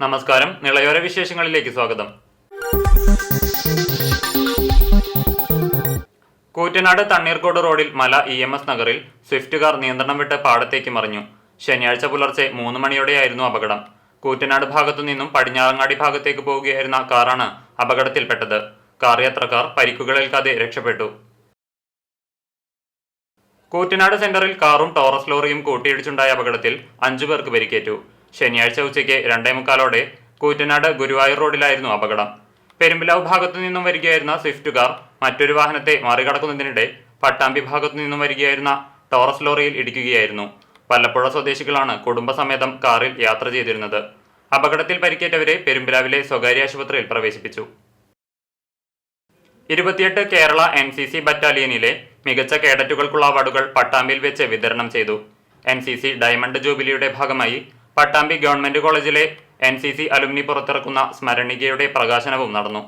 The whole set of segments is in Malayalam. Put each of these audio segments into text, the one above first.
നമസ്കാരം. നിളയോര വിശേഷങ്ങളിലേക്ക് സ്വാഗതം. കൂറ്റനാട് തണ്ണീർക്കോട് റോഡിൽ മല EMS നഗറിൽ സ്വിഫ്റ്റ് കാർ നിയന്ത്രണം വിട്ട് പാടത്തേക്ക് മറിഞ്ഞു. ശനിയാഴ്ച പുലർച്ചെ 3 മണിയോടെയായിരുന്നു അപകടം. കൂറ്റനാട് ഭാഗത്തു നിന്നും പടിഞ്ഞാറങ്ങാടി ഭാഗത്തേക്ക് പോവുകയായിരുന്ന കാറാണ് അപകടത്തിൽപ്പെട്ടത്. കാർ യാത്രക്കാർ പരിക്കുകളേൽക്കാതെ രക്ഷപ്പെട്ടു. കൂറ്റനാട് സെന്ററിൽ കാറും ടോറസ് ലോറിയും കൂട്ടിയിടിച്ചുണ്ടായ അപകടത്തിൽ 5 പേർക്ക് പരിക്കേറ്റു. ശനിയാഴ്ച ഉച്ചയ്ക്ക് 2:45 കൂറ്റനാട് ഗുരുവായൂർ റോഡിലായിരുന്നു അപകടം. പെരുമ്പിലാവ് ഭാഗത്തു നിന്നും വരികയായിരുന്ന സ്വിഫ്റ്റ് കാർ മറ്റൊരു വാഹനത്തെ മറികടക്കുന്നതിനിടെ പട്ടാമ്പി ഭാഗത്തു നിന്നും വരികയായിരുന്ന ടോറസ് ലോറിയിൽ ഇടിക്കുകയായിരുന്നു. വല്ലപ്പുഴ സ്വദേശികളാണ് കുടുംബസമേതം കാറിൽ യാത്ര ചെയ്തിരുന്നത്. അപകടത്തിൽ പരിക്കേറ്റവരെ പെരുമ്പിലാവിലെ സ്വകാര്യ ആശുപത്രിയിൽ പ്രവേശിപ്പിച്ചു. 28 കേരള NCC ബറ്റാലിയനിലെ മികച്ച കേഡറ്റുകൾക്കുള്ള അവാർഡുകൾ പട്ടാമ്പിയിൽ വെച്ച് വിതരണം ചെയ്തു. NCC ഡയമണ്ട് ജൂബിലിയുടെ ഭാഗമായി പട്ടാമ്പി ഗവൺമെന്റ് കോളേജിലെ NCC അലുമിനി പുറത്തിറക്കുന്ന സ്മരണികയുടെ പ്രകാശനവും നടന്നു.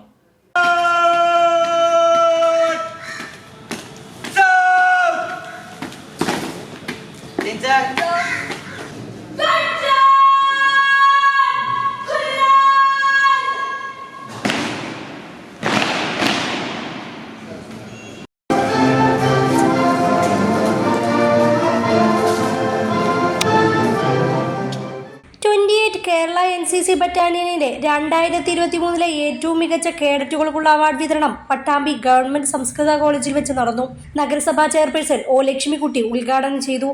കേരള NCC ബറ്റാലിയനിലെ 2023 ഏറ്റവും മികച്ച കേഡറ്റുകൾക്കുള്ള അവാർഡ് വിതരണം പട്ടാമ്പി ഗവൺമെന്റ് സംസ്കൃത കോളേജിൽ വെച്ച് നടന്നു. നഗരസഭാ ചെയർപേഴ്സൺ O ലക്ഷ്മിക്കുട്ടി ഉദ്ഘാടനം ചെയ്തു.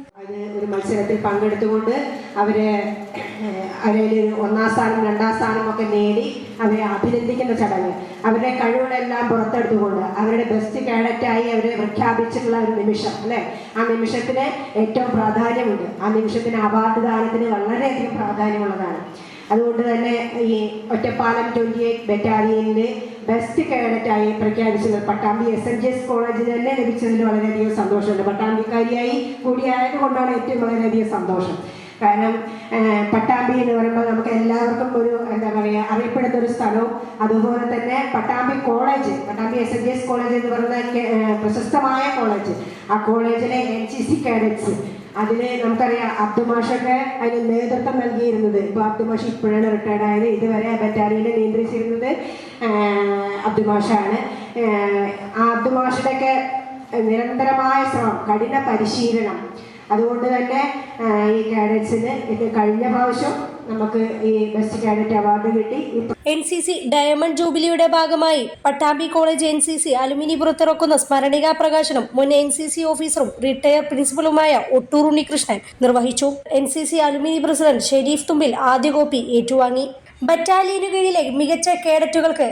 ഒരു മത്സരത്തിൽ പങ്കെടുത്തുകൊണ്ട് അവര് ഒന്നാം സ്ഥാനം 2ാം സ്ഥാനം ഒക്കെ നേടി അവരെ അഭിനന്ദിക്കുന്ന ചടങ്ങ്, അവരുടെ കഴിവുകളെല്ലാം പുറത്തെടുത്തുകൊണ്ട് അവരുടെ ബെസ്റ്റ് കേഡറ്റായി അവരെ പ്രഖ്യാപിച്ചിട്ടുള്ള ഒരു നിമിഷം അല്ലെ. ആ നിമിഷത്തിന് ഏറ്റവും പ്രാധാന്യമുണ്ട്. ആ നിമിഷത്തിന് അവാർഡ് ദാനത്തിന് വളരെയധികം പ്രാധാന്യമുള്ളതാണ്. അതുകൊണ്ട് തന്നെ ഈ ഒറ്റപ്പാലം 28 ബറ്റാലിയനിലെ ബെസ്റ്റ് കേഡറ്റായി പ്രഖ്യാപിച്ചത് പട്ടാമ്പി SNGS കോളേജിൽ തന്നെ ലഭിച്ചതിൽ വളരെയധികം സന്തോഷമുണ്ട്. പട്ടാമ്പിക്കാരിയായി കൂടിയായതുകൊണ്ടാണ് ഏറ്റവും വളരെയധികം സന്തോഷം. കാരണം പട്ടാമ്പി എന്ന് പറയുമ്പോൾ നമുക്ക് എല്ലാവർക്കും ഒരു എന്താ പറയുക അറിയപ്പെടുന്ന ഒരു സ്ഥലവും അതുപോലെ തന്നെ Pattambi college, Pattambi SNGS college എന്ന് പറയുന്ന പ്രശസ്തമായ കോളേജ്, ആ കോളേജിലെ NCC കേഡറ്റ്സ് അതിന് നമുക്കറിയാം അബ്ദുമാഷൊക്കെ അതിന് നേതൃത്വം നൽകിയിരുന്നത്. ഇപ്പോൾ അബ്ദുമാഷ് ഇപ്പോഴാണ് റിട്ടയർഡ് ആയത്. ഇതുവരെ ബറ്റാലിയനെ നിയന്ത്രിച്ചിരുന്നത് അബ്ദുമാഷാണ്. ആ അബ്ദുമാഷുടെയൊക്കെ നിരന്തരമായ ശ്രമം, കഠിന പരിശീലനം, അതുകൊണ്ട് തന്നെ ഈ കാഡറ്റ്സിന് ഇത് കഴിഞ്ഞ പ്രാവശ്യം നമുക്ക് ഈ ബെസ്റ്റ് കാഡറ്റ് അവാർഡ് കിട്ടി. NCC ഡയമണ്ട് ജൂബിലിയുടെ ഭാഗമായി പട്ടാമ്പി കോളേജ് NCC അലുമിനി പുറത്തിറക്കുന്ന സ്മരണികാ പ്രകാശനം മുൻ NCC ഓഫീസറും റിട്ടയർ പ്രിൻസിപ്പലുമായ ഒട്ടൂർ ഉണ്ണികൃഷ്ണൻ നിർവഹിച്ചു. NCC അലുമിനി പ്രസിഡന്റ് ഷെരീഫ് തുമ്പിൽ ആദ്യ കോപ്പി ഏറ്റുവാങ്ങി. ബറ്റാലിയനു കീഴിലെ മികച്ച കേഡറ്റുകൾക്ക്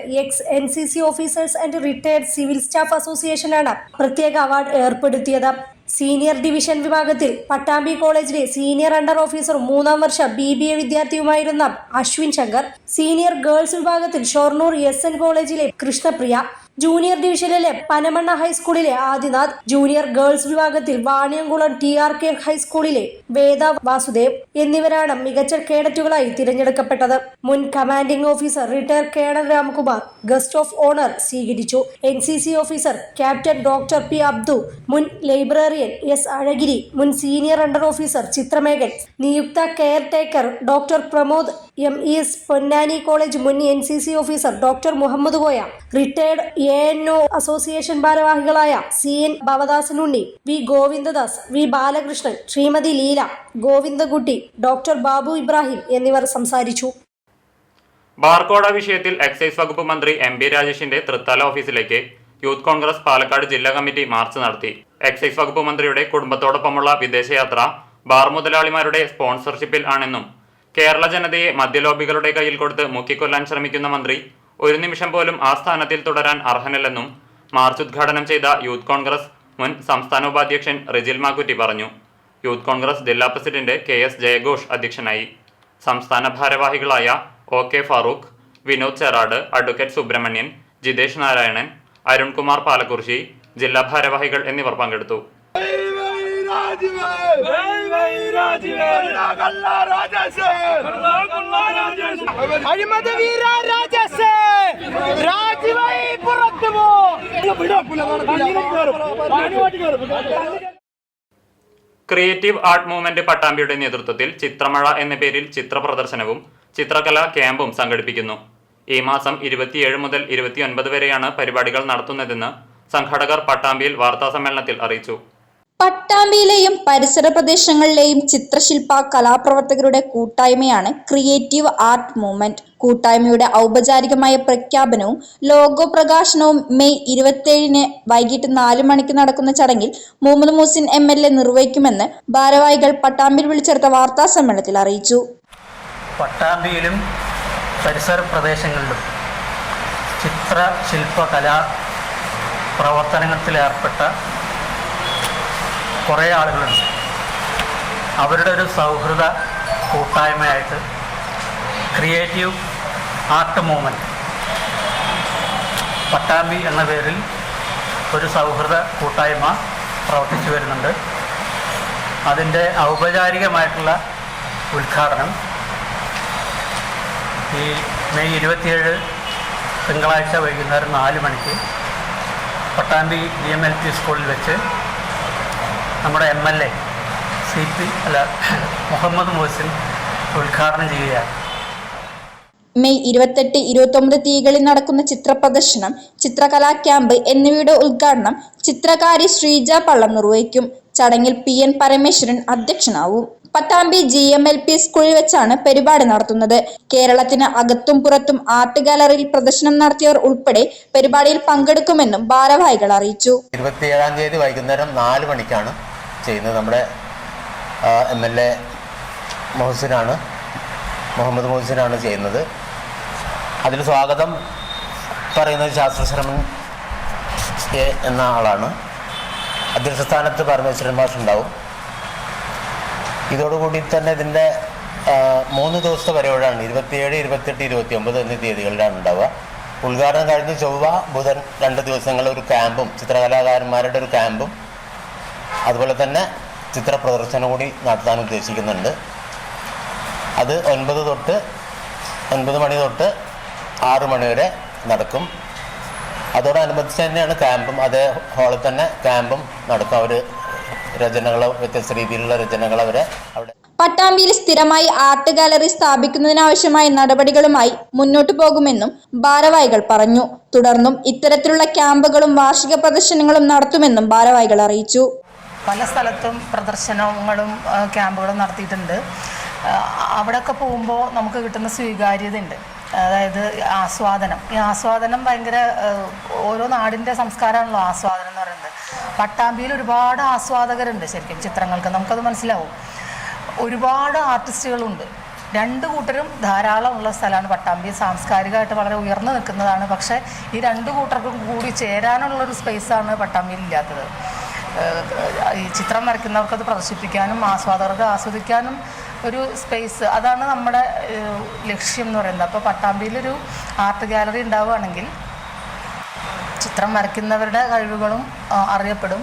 NCC officers and retired civil staff അസോസിയേഷനാണ് പ്രത്യേക അവാർഡ് ഏർപ്പെടുത്തിയത്. സീനിയർ ഡിവിഷൻ വിഭാഗത്തിൽ പട്ടാമ്പി കോളേജിലെ സീനിയർ അണ്ടർ ഓഫീസറും 3ാം വർഷ BBA വിദ്യാർത്ഥിയുമായിരുന്ന അശ്വിൻ ശങ്കർ, സീനിയർ ഗേൾസ് വിഭാഗത്തിൽ ഷൊർണൂർ SN കോളേജിലെ കൃഷ്ണപ്രിയ, ജൂനിയർ ഡിവിഷനിലെ പനമണ്ണ ഹൈസ്കൂളിലെ ആദിനാഥ്, ജൂനിയർ ഗേൾസ് വിഭാഗത്തിൽ വാണിയംകുളം TRK ഹൈസ്കൂളിലെ വേദ വാസുദേവ് എന്നിവരാണ് മികച്ച കേഡറ്റുകളായി തിരഞ്ഞെടുക്കപ്പെട്ടത്. മുൻ commanding officer retire colonel Ramkumar guest of owner സ്വീകരിച്ചു. NCC officer captain doctor P Abdu, മുൻ ലൈബ്രറിയൻ S അഴഗിരി, മുൻ സീനിയർ അണ്ടർ ഓഫീസർ ചിത്രമേഘൻ, നിയുക്ത caretaker doctor Pramod MES Ponnani college മുൻ NCC officer doctor Muhammad Koya, retired ANO association ഭാരവാഹികളായ CN Bhavadasanunni, V Govindadas, V Balakrishnan, Shrimati Leela, Govindakutty, doctor Babu Ibrahim എന്നിവർ സംസാരിച്ചു. ബാർക്കോട വിഷയത്തിൽ എക്സൈസ് വകുപ്പ് മന്ത്രി MB രാജേഷിന്റെ തൃത്താല ഓഫീസിലേക്ക് യൂത്ത് കോൺഗ്രസ് പാലക്കാട് ജില്ലാ കമ്മിറ്റി മാർച്ച് നടത്തി. എക്സൈസ് വകുപ്പ് മന്ത്രിയുടെ കുടുംബത്തോടൊപ്പമുള്ള വിദേശയാത്ര ബാർ മുതലാളിമാരുടെ സ്പോൺസർഷിപ്പിൽ ആണെന്നും കേരള ജനതയെ മദ്യലോബികളുടെ കയ്യിൽ കൊടുത്ത് മുക്കിക്കൊല്ലാൻ ശ്രമിക്കുന്ന മന്ത്രി ഒരു നിമിഷം പോലും ആ സ്ഥാനത്തിൽ തുടരാൻ അർഹനല്ലെന്നും മാർച്ച് ഉദ്ഘാടനം ചെയ്ത യൂത്ത് കോൺഗ്രസ് മുൻ സംസ്ഥാന ഉപാധ്യക്ഷൻ റിജിൽ മാക്കുറ്റി പറഞ്ഞു. യൂത്ത് കോൺഗ്രസ് ജില്ലാ പ്രസിഡന്റ് KS ജയഘോഷ് അധ്യക്ഷനായി. സംസ്ഥാന ഭാരവാഹികളായ OK ഫാറൂഖ്, വിനോദ് ചെറാട്, അഡ്വക്കേറ്റ് സുബ്രഹ്മണ്യൻ, ജിതേഷ് നാരായണൻ, അരുൺകുമാർ പാലക്കുറിശി, ജില്ലാ ഭാരവാഹികൾ എന്നിവർ പങ്കെടുത്തു. ക്രിയേറ്റീവ് ആർട്ട് മൂവ്മെന്റ് പട്ടാമ്പിയുടെ നേതൃത്വത്തിൽ ചിത്രമഴ എന്ന പേരിൽ ചിത്ര പ്രദർശനവും ചിത്രകലാ ക്യാമ്പും സംഘടിപ്പിക്കുന്നു. ഈ മാസം 27 മുതൽ 29 വരെയാണ് പരിപാടികൾ നടത്തുന്നതെന്ന് സംഘാടകർ പട്ടാമ്പിയിൽ വാർത്താസമ്മേളനത്തിൽ അറിയിച്ചു. പട്ടാമ്പിയിലെയും പരിസര പ്രദേശങ്ങളിലെയും ചിത്രശില്പ കലാപ്രവർത്തകരുടെ കൂട്ടായ്മയാണ് ക്രിയേറ്റീവ് ആർട്ട് മൂവ്മെന്റ്. കൂട്ടായ്മയുടെ ഔപചാരികമായ പ്രഖ്യാപനവും ലോഗോ പ്രകാശനവും മെയ് 27 വൈകിട്ട് 4 മണിക്ക് നടക്കുന്ന ചടങ്ങിൽ മുഹമ്മദ് മുഹസിൻ MLA നിർവഹിക്കുമെന്ന് ഭാരവാഹികൾ പട്ടാമ്പിയിൽ വിളിച്ചെടുത്ത വാർത്താ സമ്മേളനത്തിൽ അറിയിച്ചു. പട്ടാമ്പിയിലും പരിസര പ്രദേശങ്ങളിലും ചിത്രശില്പ കലാ പ്രവർത്തനത്തിലേർപ്പെട്ട കുറേ ആളുകളുണ്ട്. അവരുടെ ഒരു സൗഹൃദ കൂട്ടായ്മയായിട്ട് ക്രിയേറ്റീവ് ആർട്ട് മൂവ്മെൻറ്റ് പട്ടാമ്പി എന്ന പേരിൽ ഒരു സൗഹൃദ കൂട്ടായ്മ പ്രവർത്തിച്ചു വരുന്നുണ്ട്. അതിൻ്റെ ഔപചാരികമായിട്ടുള്ള ഉദ്ഘാടനം ഈ മെയ് 27 തിങ്കളാഴ്ച വൈകുന്നേരം 4 മണിക്ക് പട്ടാമ്പി GMLP സ്കൂളിൽ വെച്ച് നമ്മുടെ MLA മുഹമ്മദ് മുഹസിൻ ഉദ്ഘാടനം ചെയ്യുകയാണ്. മെയ് 28, 29 തീയതികളിൽ നടക്കുന്ന ചിത്ര പ്രദർശനം, ചിത്രകലാ ക്യാമ്പ് എന്നിവയുടെ ഉദ്ഘാടനം ചിത്രകാരി ശ്രീജ പള്ളം നിർവഹിക്കും. ചടങ്ങിൽ PN പരമേശ്വരൻ അധ്യക്ഷനാവും. പട്ടാമ്പി GMLP സ്കൂളിൽ വെച്ചാണ് പരിപാടി നടത്തുന്നത്. കേരളത്തിന് അകത്തും പുറത്തും ആർട്ട് ഗാലറിയിൽ പ്രദർശനം നടത്തിയവർ ഉൾപ്പെടെ പരിപാടിയിൽ പങ്കെടുക്കുമെന്നും ഭാരവാഹികൾ അറിയിച്ചു. 27-ാം തീയതി വൈകുന്നേരം 4 മണിക്കാണ് ചെയ്യുന്നത്. നമ്മുടെ MLA മുഹമ്മദ് മുഹസിനാണ് ചെയ്യുന്നത്. അതിൽ സ്വാഗതം പറയുന്നത് ശാസ്ത്രശ്രമൻ എന്ന ആളാണ്. അധ്യക്ഷ സ്ഥാനത്ത് പരമേശ്വരൻ മാഷ് ഉണ്ടാവും. ഇതോടുകൂടി തന്നെ ഇതിൻ്റെ 3 ദിവസത്തെ പരിപാടിയാണ്. 27, 28, 29 എന്നീ തീയതികളിലാണ് ഉണ്ടാവുക. ഉദ്ഘാടനം കഴിഞ്ഞ് ചൊവ്വ, ബുധൻ 2 ദിവസങ്ങളിൽ ഒരു ക്യാമ്പും, ചിത്രകലാകാരന്മാരുടെ ഒരു ക്യാമ്പും അതുപോലെ തന്നെ ചിത്ര പ്രദർശനം കൂടി നടത്താൻ ഉദ്ദേശിക്കുന്നുണ്ട്. അത് 9 മണി തൊട്ട് 6 മണി വരെ നടക്കും. അതോടനുബന്ധിച്ച് തന്നെയാണ് ക്യാമ്പും. അതേ ഹാളിൽ തന്നെ ക്യാമ്പും നടക്കും. അവർ രചനകളോ വ്യത്യസ്ത രീതിയിലുള്ള രചനകൾ അവരെ അവിടെ. പട്ടാമ്പിയിൽ സ്ഥിരമായി ആർട്ട് ഗാലറി സ്ഥാപിക്കുന്നതിനാവശ്യമായ നടപടികളുമായി മുന്നോട്ടു പോകുമെന്നും ഭാരവാഹികൾ പറഞ്ഞു. തുടർന്നും ഇത്തരത്തിലുള്ള ക്യാമ്പുകളും വാർഷിക പ്രദർശനങ്ങളും നടത്തുമെന്നും ഭാരവാഹികൾ അറിയിച്ചു. പല സ്ഥലത്തും പ്രദർശനങ്ങളും ക്യാമ്പുകളും നടത്തിയിട്ടുണ്ട്. അവിടെയൊക്കെ പോകുമ്പോൾ നമുക്ക് കിട്ടുന്ന സ്വീകാര്യതയുണ്ട്. അതായത് ഈ ആസ്വാദനം ഭയങ്കര, ഓരോ നാടിൻ്റെ സംസ്കാരമാണല്ലോ ആസ്വാദനം എന്ന് പറയുന്നത്. പട്ടാമ്പിയിൽ ഒരുപാട് ആസ്വാദകരുണ്ട്. ശരിക്കും ചിത്രങ്ങൾക്ക് നമുക്കത് മനസ്സിലാവും. ഒരുപാട് ആർട്ടിസ്റ്റുകളുണ്ട്. 2 കൂട്ടരും ധാരാളം ഉള്ള സ്ഥലമാണ് പട്ടാമ്പി. സാംസ്കാരികമായിട്ട് വളരെ ഉയർന്നു നിൽക്കുന്നതാണ്. പക്ഷേ ഈ 2 കൂട്ടർക്കും കൂടി ചേരാനുള്ളൊരു സ്പേസാണ് പട്ടാമ്പിയിൽ ഇല്ലാത്തത്. ഈ ചിത്രം വരയ്ക്കുന്നവർക്കത് പ്രദർശിപ്പിക്കാനും ആസ്വാദകർക്ക് ആസ്വദിക്കാനും ഒരു സ്പേസ്, അതാണ് നമ്മുടെ ലക്ഷ്യം എന്ന് പറയുന്നത്. അപ്പോൾ പട്ടാമ്പിയിലൊരു ആർട്ട് ഗാലറി ഉണ്ടാവുകയാണെങ്കിൽ ചിത്രം വരയ്ക്കുന്നവരുടെ കഴിവുകളും അറിയപ്പെടും.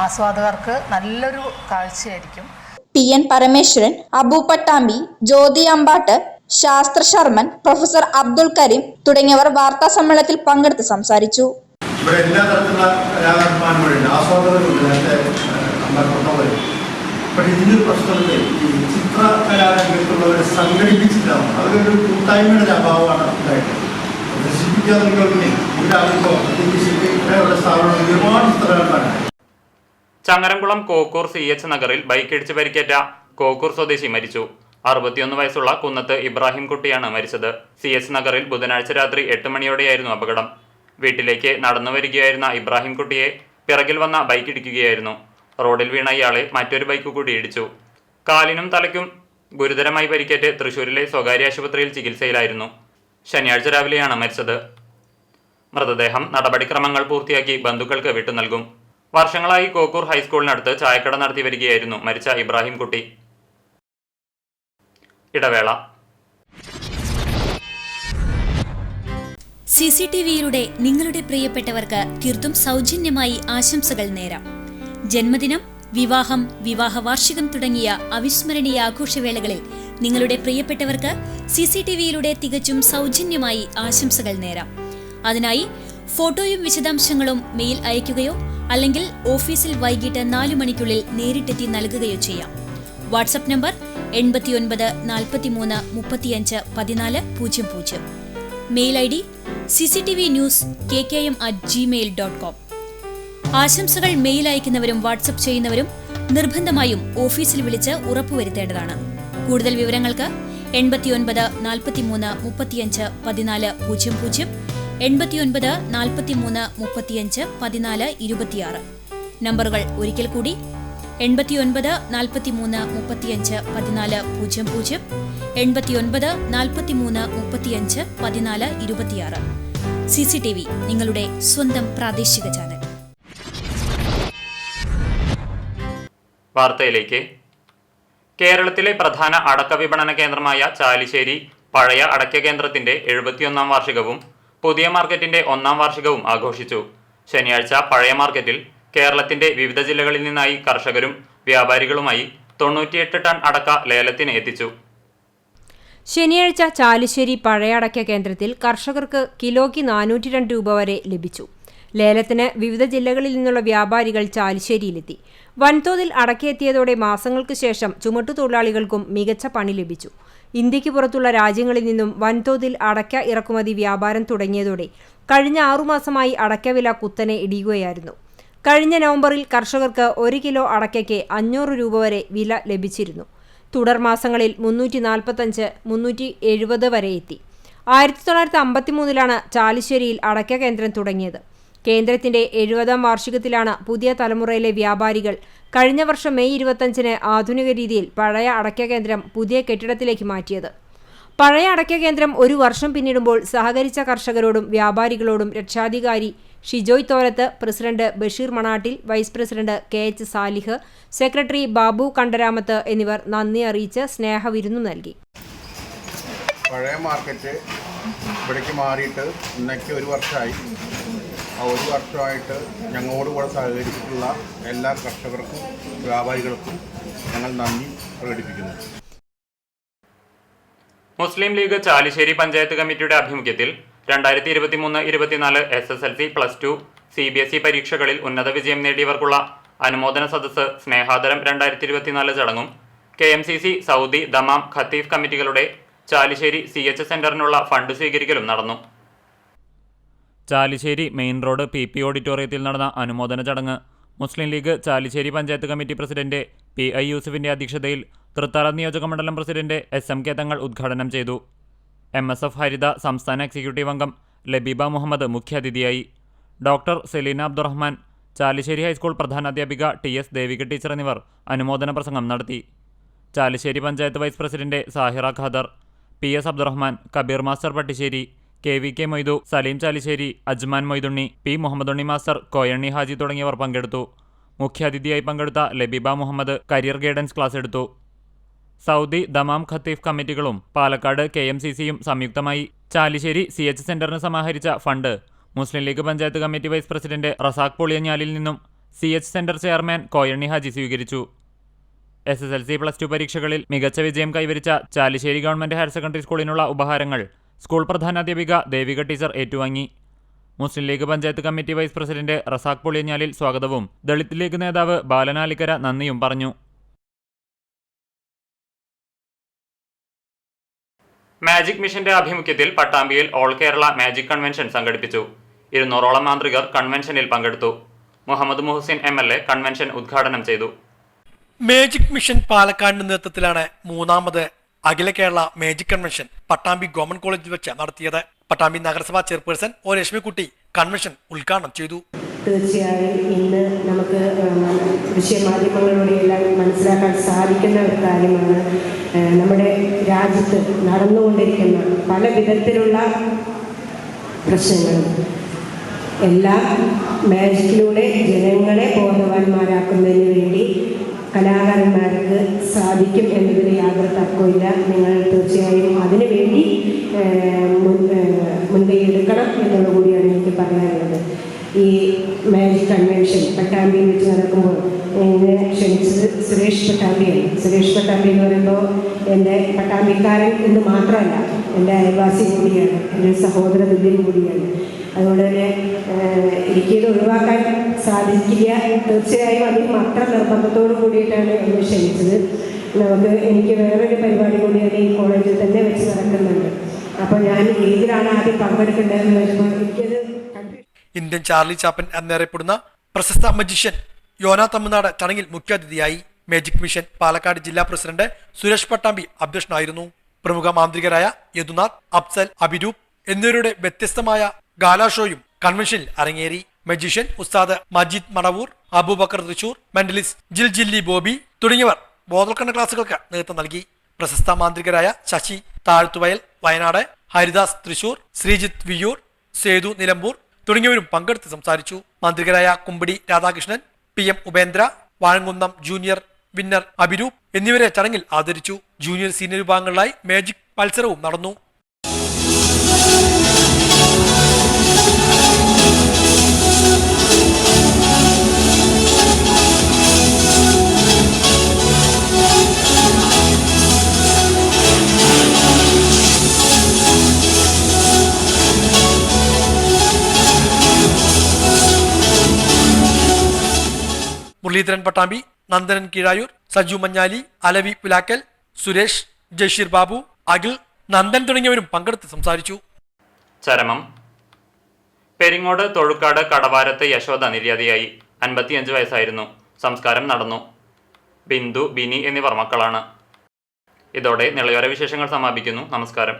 ആസ്വാദകർക്ക് നല്ലൊരു കാഴ്ചയായിരിക്കും. PN പരമേശ്വരൻ, അബു പട്ടാമ്പി, ജ്യോതി അമ്പാട്ട്, ശാസ്ത്ര ശർമ്മൻ, പ്രൊഫസർ അബ്ദുൽ കരീം തുടങ്ങിയവർ വാർത്താ സമ്മേളനത്തിൽ പങ്കെടുത്ത് സംസാരിച്ചു. ഇവിടെ എല്ലാ തരത്തിലുള്ള കലാകാരന്മാരുണ്ട്, ആസ്വാദകരുണ്ട്. പക്ഷേ ഇതിനൊരു പ്രശ്നമുണ്ട്. ഈ ചിത്രകലാരംഗത്തുള്ളവരെ സംഘടിപ്പിച്ചിട്ടാണ്. അതൊരു കൂട്ടായ്മയുടെ അഭാവമാണ് ഉണ്ടായിട്ടുള്ളത്. പ്രദർശിപ്പിക്കാതെ ഇവരാകുമ്പോൾ ഇവിടെ സ്ഥാപനം ഒരുപാട് ചിത്രകലാകാരാണ്. ചങ്ങരംകുളം കോക്കൂർ CH നഗറിൽ ബൈക്കിടിച്ച് പരിക്കേറ്റ കോക്കൂർ സ്വദേശി മരിച്ചു. 61 വയസ്സുള്ള കുന്നത്ത് ഇബ്രാഹിം കുട്ടിയാണ് മരിച്ചത്. CH നഗറിൽ ബുധനാഴ്ച രാത്രി 8 മണിയോടെയായിരുന്നു അപകടം. വീട്ടിലേക്ക് നടന്നു വരികയായിരുന്ന ഇബ്രാഹിം കുട്ടിയെ പിറകിൽ വന്ന ബൈക്ക് ഇടിക്കുകയായിരുന്നു. റോഡിൽ വീണ ഇയാളെ മറ്റൊരു ബൈക്ക് കൂടി ഇടിച്ചു. കാലിനും തലയ്ക്കും ഗുരുതരമായി പരിക്കേറ്റ് തൃശൂരിലെ സ്വകാര്യ ആശുപത്രിയിൽ ചികിത്സയിലായിരുന്നു. ശനിയാഴ്ച രാവിലെയാണ് മരിച്ചത്. മൃതദേഹം നടപടിക്രമങ്ങൾ പൂർത്തിയാക്കി ബന്ധുക്കൾക്ക് വിട്ടു നൽകും. വർഷങ്ങളായി കോക്കൂർ ഹൈസ്കൂളിനടുത്ത് ചായക്കട നടത്തി വരികയായിരുന്നു മരിച്ച ഇബ്രാഹിം കുട്ടി. ഇടവേള. CCTVയിലൂടെ നിങ്ങളുടെ പ്രിയപ്പെട്ടവർക്ക് തീർത്തും സൗജന്യമായി ആശംസകൾ നേരാം. ജന്മദിനം, വിവാഹം, വിവാഹ വാർഷികം തുടങ്ങിയ അവിസ്മരണീയ ആഘോഷവേളകളിൽ നിങ്ങളുടെ പ്രിയപ്പെട്ടവർക്ക് CCTVയിലൂടെ തികച്ചും സൗജന്യമായി ആശംസകൾ നേരാം. അതിനായി ഫോട്ടോയും വിശദാംശങ്ങളും മെയിൽ അയയ്ക്കുകയോ അല്ലെങ്കിൽ ഓഫീസിൽ വൈകിട്ട് 4 മണിക്കുള്ളിൽ നേരിട്ടെത്തി നൽകുകയോ ചെയ്യാം. WhatsApp number 89 43 35 14 00. Mail ID cctvnews@gmail.com. ആശംസകൾ മെയിൽ അയക്കുന്നവരും വാട്സപ്പ് ചെയ്യുന്നവരും നിർബന്ധമായും ഓഫീസിൽ വിളിച്ച് ഉറപ്പുവരുത്തേണ്ടതാണ്. കൂടുതൽ വിവരങ്ങൾക്ക് 89 43 35 14 00, 89 43 35 14 26. നമ്പറുകൾ ഒരിക്കൽ കൂടി: 89 43 35 14 00, 89 43 35 14 26. CCTV, നിങ്ങളുടെ സ്വന്തം പ്രാദേശിക ചാനൽ. വാർത്തയിലേക്ക്. കേരളത്തിലെ പ്രധാന അടക്ക വിപണന കേന്ദ്രമായ ചാലിശ്ശേരി പഴയ അടക്ക കേന്ദ്രത്തിന്റെ 71ാം വാർഷികവും പുതിയ മാർക്കറ്റിന്റെ 1ാം വാർഷികവും ആഘോഷിച്ചു. ശനിയാഴ്ച പഴയ മാർക്കറ്റിൽ കേരളത്തിന്റെ വിവിധ ജില്ലകളിൽ നിന്നായി കർഷകരും വ്യാപാരികളുമായി 98 ടൺ അടക്ക ലേലത്തിന് എത്തിച്ചു. ശനിയാഴ്ച ചാലിശ്ശേരി പഴയ അടക്ക കേന്ദ്രത്തിൽ കർഷകർക്ക് കിലോയ്ക്ക് 402 രൂപ വരെ ലഭിച്ചു. ലേലത്തിന് വിവിധ ജില്ലകളിൽ നിന്നുള്ള വ്യാപാരികൾ ചാലിശ്ശേരിയിലെത്തി. വൻതോതിൽ അടക്കയെത്തിയതോടെ മാസങ്ങൾക്ക് ശേഷം ചുമട്ടുതൊഴിലാളികൾക്കും മികച്ച പണി ലഭിച്ചു. ഇന്ത്യക്ക് പുറത്തുള്ള രാജ്യങ്ങളിൽ നിന്നും വൻതോതിൽ അടക്ക ഇറക്കുമതി വ്യാപാരം തുടങ്ങിയതോടെ കഴിഞ്ഞ 6 മാസമായി അടക്കവില കുത്തനെ ഇടിയുകയായിരുന്നു. കഴിഞ്ഞ നവംബറിൽ കർഷകർക്ക് 1 കിലോ അടക്കയ്ക്ക് 500 രൂപ വരെ വില ലഭിച്ചിരുന്നു. തുടർ മാസങ്ങളിൽ 345, 370 വരെ എത്തി. 1953 ചാലിശ്ശേരിയിൽ അടക്ക കേന്ദ്രം തുടങ്ങിയത്. കേന്ദ്രത്തിന്റെ 70ാം വാർഷികത്തിലാണ് പുതിയ തലമുറയിലെ വ്യാപാരികൾ കഴിഞ്ഞ വർഷം മെയ് 25 ആധുനിക രീതിയിൽ പഴയ അടക്ക കേന്ദ്രം പുതിയ കെട്ടിടത്തിലേക്ക് മാറ്റിയത്. പഴയ അടക്ക കേന്ദ്രം 1 വർഷം പിന്നിടുമ്പോൾ സഹകരിച്ച കർഷകരോടും വ്യാപാരികളോടും രക്ഷാധികാരി Shijoy Thorath, president Basheer Manattil, vice president KH Salih, secretary Babu Kandaramath എന്നിവർ നന്ദി അറിയിച്ച് സ്നേഹവിരുന്നു നൽകി. പഴയ മാർക്കറ്റ് ഇവിടേക്ക് മാറിയിട്ട് ഇന്നേക്ക് 1 വർഷമായി. ആ 1 വർഷമായിട്ട് ഞങ്ങളോട് കൂടെ സഹകരിച്ചിട്ടുള്ള എല്ലാ കർഷകർക്കും വ്യാപാരികൾക്കും ഞങ്ങൾ നന്ദി പ്രകടിപ്പിക്കുന്നു. മുസ്ലിം ലീഗ് ചാലിശ്ശേരി പഞ്ചായത്ത് കമ്മിറ്റിയുടെ ആഭിമുഖ്യത്തിൽ 2023-24 SSLC +2 CBSE പരീക്ഷകളിൽ ഉന്നത വിജയം നേടിയവർക്കുള്ള അനുമോദന സദസ്സ്, സ്നേഹാദരം 2024 ചടങ്ങും KMCC, സൗദി, ദമാം, ഖത്തീഫ് കമ്മിറ്റികളുടെ ചാലിശ്ശേരി CH സെന്ററിനുള്ള ഫണ്ട് സ്വീകരിക്കലും നടന്നു. ചാലിശ്ശേരി മെയിൻ റോഡ് PP ഓഡിറ്റോറിയത്തിൽ നടന്ന അനുമോദന ചടങ്ങ് Muslim League Chalissery panchayat committee president PI യൂസഫിന്റെ അധ്യക്ഷതയിൽ തൃത്താല നിയോജക മണ്ഡലം പ്രസിഡന്റ് SMK തങ്ങൾ ഉദ്ഘാടനം ചെയ്തു. MSF ഹരിത സംസ്ഥാന എക്സിക്യൂട്ടീവ് അംഗം ലബീബ മുഹമ്മദ് മുഖ്യാതിഥിയായി. ഡോക്ടർ സെലീന അബ്ദുറഹ്മാൻ, ചാലിശ്ശേരി ഹൈസ്കൂൾ പ്രധാനാധ്യാപിക TS ദേവിക ടീച്ചർ എന്നിവർ അനുമോദന പ്രസംഗം നടത്തി. Chalissery panchayat vice president Sahira Khader, PS Abdurahman, Kabeer master Pattissery, KVK Moidu, Saleem Chalissery, Ajman Moidunni, P Muhammadunni master, Koyanni Haji തുടങ്ങിയവർ പങ്കെടുത്തു. മുഖ്യാതിഥിയായി പങ്കെടുത്ത Labeeba Muhammad career guidance class എടുത്തു. സൗദി, ദമാം, ഖത്തീഫ് കമ്മിറ്റികളും പാലക്കാട് KMCCയും സംയുക്തമായി ചാലിശ്ശേരി CH സെന്ററിന് സമാഹരിച്ച fund Muslim League panchayat committee vice president Razak Poliyanjalil നിന്നും CH centre chairman Koyanni Haji സ്വീകരിച്ചു. SSLC +2 പരീക്ഷകളിൽ മികച്ച വിജയം കൈവരിച്ച ചാലിശ്ശേരി ഗവൺമെന്റ് ഹയർ സെക്കൻഡറി സ്കൂളിനുള്ള ഉപഹാരങ്ങൾ സ്കൂൾ പ്രധാനാധ്യാപിക ദേവിക ടീച്ചർ ഏറ്റുവാങ്ങി. Muslim League panchayat committee vice president Razak Poliyanjalil സ്വാഗതവും ദളിത് ലീഗ് നേതാവ് ബാലനാലിക്കര നന്ദിയും പറഞ്ഞു. മാജിക് മിഷന്റെ ആഭിമുഖ്യത്തിൽ പട്ടാമ്പിയിൽ ഓൾ കേരള മാജിക് കൺവെൻഷൻ സംഘടിപ്പിച്ചു. 200ഓളം മാന്ത്രികർ കൺവെൻഷനിൽ പങ്കെടുത്തു. മുഹമ്മദ് മുഹസിൻ MLA കൺവെൻഷൻ ഉദ്ഘാടനം ചെയ്തു. മാജിക് മിഷൻ പാലക്കാടിന്റെ നേതൃത്വത്തിലാണ് 3ാമത് അഖില Kerala magic convention Pattambi government കോളേജിൽ വെച്ച് നടത്തിയത്. പട്ടാമ്പി നഗരസഭാ ചെയർപേഴ്സൺ O ലക്ഷ്മിക്കുട്ടി കൺവെൻഷൻ ഉദ്ഘാടനം ചെയ്തു. തീർച്ചയായും ഇന്ന് നമുക്ക് ദൃശ്യമാധ്യമങ്ങളിലൂടെയെല്ലാം മനസ്സിലാക്കാൻ സാധിക്കുന്ന ഒരു കാര്യമാണ് നമ്മുടെ രാജ്യത്ത് നടന്നുകൊണ്ടിരിക്കുന്ന പല വിധത്തിലുള്ള പ്രശ്നങ്ങളും എല്ലാം മാജിക്കിലൂടെ ജനങ്ങളെ ബോധവാന്മാരാക്കുന്നതിന് വേണ്ടി കലാകാരന്മാർക്ക് സാധിക്കും എന്നതിന് യാതൊരു തർക്കമില്ല. നിങ്ങൾ തീർച്ചയായും അതിനുവേണ്ടി മുൻകൈ എടുക്കണം എന്നുള്ള കൂടിയാണ് എനിക്ക് പറയാനുള്ളത്. ഈ മാജിക് കൺവെൻഷൻ പട്ടാമ്പിയിൽ വെച്ച് നടക്കുമ്പോൾ എന്നെ ക്ഷണിച്ചത് സുരേഷ് പട്ടാമ്പിയാണ്. സുരേഷ് പട്ടാമ്പി എന്ന് പറയുമ്പോൾ എൻ്റെ പട്ടാമ്പിക്കാരൻ എന്ന് മാത്രമല്ല, എൻ്റെ അയൽവാസി കൂടിയാണ്, എൻ്റെ സഹോദര തുല്യം കൂടിയാണ്. അതുകൊണ്ട് തന്നെ എനിക്കിത് ഒഴിവാക്കാൻ സാധിക്കില്ല. തീർച്ചയായും അതിന് അത്ര നിർബന്ധത്തോടു കൂടിയിട്ടാണ് എന്നെ ക്ഷണിച്ചത്. എനിക്ക് വേറൊരു പരിപാടി കൂടി ഈ കോളേജിൽ തന്നെ വെച്ച് നടക്കുന്നുണ്ട്. അപ്പോൾ ഞാൻ ഏതിലാണ് ആദ്യം പങ്കെടുക്കേണ്ടതെന്ന് വെച്ചപ്പോൾ എനിക്കത് ഇന്ത്യൻ ചാർലി ചാപ്പൻ എന്നറിയപ്പെടുന്ന പ്രശസ്ത മജീഷ്യൻ യോന തമിഴ്നാട് ചടങ്ങിൽ മുഖ്യാതിഥിയായി. മാജിക് മിഷൻ പാലക്കാട് ജില്ലാ പ്രസിഡന്റ് സുരേഷ് പട്ടാമ്പി അധ്യക്ഷനായിരുന്നു. പ്രമുഖ മാന്ത്രികരായ യദുനാഥ്, അഫ്സൽ, അഭിരൂപ് എന്നിവരുടെ വ്യത്യസ്തമായ ഗാലാ ഷോയും കൺവെൻഷനിൽ അരങ്ങേറി. മജീഷ്യൻ ഉസ്താദ് മജീദ് മണവൂർ, അബൂബക്കർ തൃശൂർ, മെന്റലിസ്റ്റ് ജില്ലി ബോബി തുടങ്ങിയവർ ബോധവൽക്കരണ ക്ലാസുകൾക്ക് നേതൃത്വം നൽകി. പ്രശസ്ത മാന്ത്രികരായ ശശി താഴ്ത്തുവയൽ വയനാട്, ഹരിദാസ് തൃശൂർ, ശ്രീജിത്ത് വിയ്യൂർ, സേതു നിലമ്പൂർ തുടങ്ങിയവരും പങ്കെടുത്ത് സംസാരിച്ചു. മാന്ത്രികരായ Kumbady Radhakrishnan, PM Upendra, Vazhankunnam junior winner Abhiroop എന്നിവരെ ചടങ്ങിൽ ആദരിച്ചു. ജൂനിയർ സീനിയർ വിഭാഗങ്ങളിലായി മാജിക് മത്സരവും നടന്നു. മുരളീധരൻ പട്ടാമ്പി, നന്ദനൻ കീഴായൂർ, സജു മഞ്ഞാലി, അലവി പുലാക്കൽ, സുരേഷ്, ജഷീർ ബാബു, അഖിൽ, നന്ദൻ തുടങ്ങിയവരും പങ്കെടുത്ത് സംസാരിച്ചു. ചരമം. പെരിങ്ങോട് തൊഴുക്കാട് കടവാരത്ത് യശോദ നിര്യാതയായി. 55 വയസ്സായിരുന്നു. സംസ്കാരം നടന്നു. ബിന്ദു, ബിനി എന്നിവർ മക്കളാണ്. ഇതോടെ നിളയോര വിശേഷങ്ങൾ സമാപിക്കുന്നു. നമസ്കാരം.